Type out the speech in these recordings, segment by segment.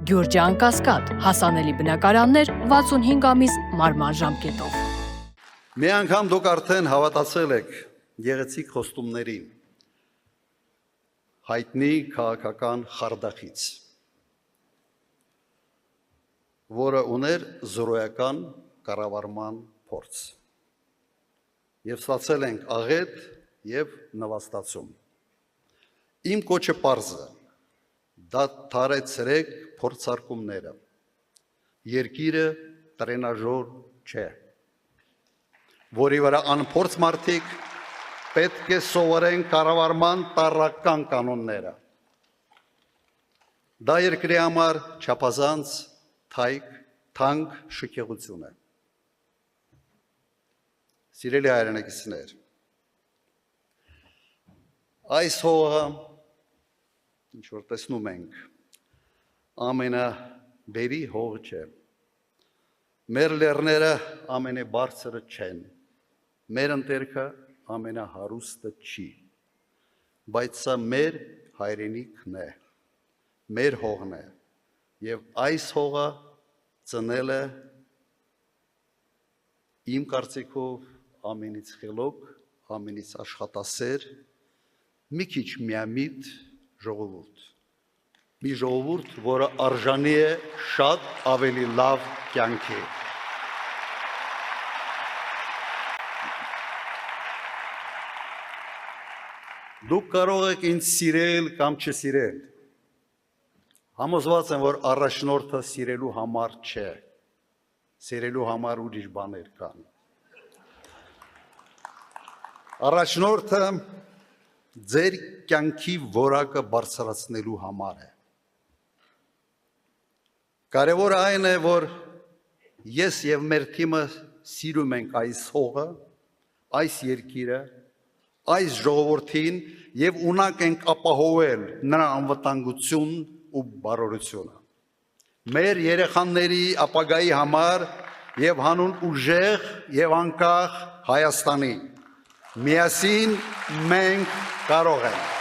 Գյուրջան Կասկադ, հասանելի բնակարաններ 65 ամիս մարման ժամկետով։ Մի անգամ դուք արդեն հավատացել եք գեղեցիկ խոստումներին, հայտնի քաղաքական խարդախից, որը ուներ զրոյական կառավարման փորձ։ Եվ ստացել ենք աղետ և նվաստացում։ Իմ կոչը պարզ է, դադարեցրեք փորձարկումները, երկիրը տրենաժոր չէ, որի վրա անփորձ մարդիկ պետք է սովորեն կառավարման տարրական կանոնները։ Դա երկրի համար չափազանց թանկ շքեղություն է։ Սիրելի հայրենակիցներ, այս հողը, ինչ որ տեսնում ենք, ամենաբերի հողը չէ, մեր լեռները ամենաբարձրը չեն, մեր ընտերքը ամենահարուստը չի, բայց սա մեր հայրենիքն է, մեր հողն է, և այս հողը ծնել է իմ կարծիքով ամենից խելոք, ամենից աշխատասեր, մի քիչ միամիտ ժողովուրդ, մի ժողովուրդ, որը արժանի է շատ ավելի լավ կյանքի։ Դուք կարող եք ինձ սիրել կամ չսիրել, համոզված եմ, որ առաջնորդը սիրելու համար չէ, սիրելու համար ուրիշ բաներ կան։ Առաջնորդը ձեր կյանքի որակը բարձրացնելու համար է։ Կարևորը այն է, որ ես և մեր թիմը սիրում ենք այս հողը, այս երկիրը, այս ժողովրդին և ունակ ենք ապահովել նրա անվտանգությունն ու բարօրությունը։ Մեր երեխաների ապագայի համար և հանուն ուժեղ և անկախ Հայաստանի, միասին մենք կարող ենք։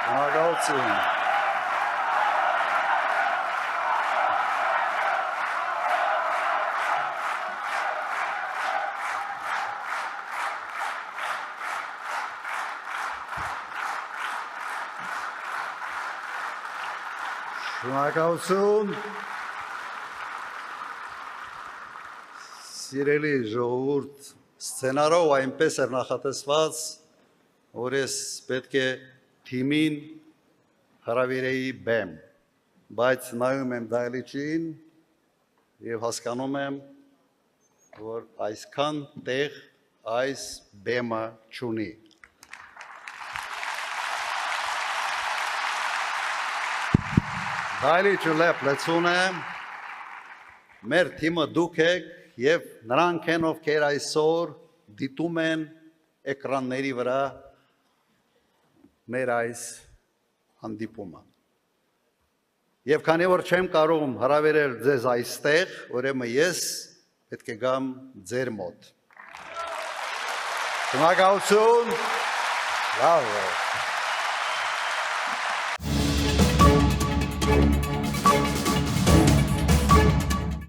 Շնորհակալություն։ Շնորհակալություն։ Սիրելի ժողովուրդ, սցենարով այնպես էր նախատեսված, որ ես պետք է թիմին հրավիրեի բեմ, բայց նայում եմ դահլիճին և հասկանում եմ, որ այսքան տեղ այս բեմը չունի։ Դահլիճը լեցուն է, մեր թիմը դուք եք և նրանք են, ովքեր այսօր դիտում են էկրանների վրա մեր այս հանդիպումը։ Եվ քանի որ չեմ կարող հրավիրել ձեզ այստեղ, ուրեմն ես պետք է գամ ձեր մոտ։ Շնորհակալություն։ Բրավո։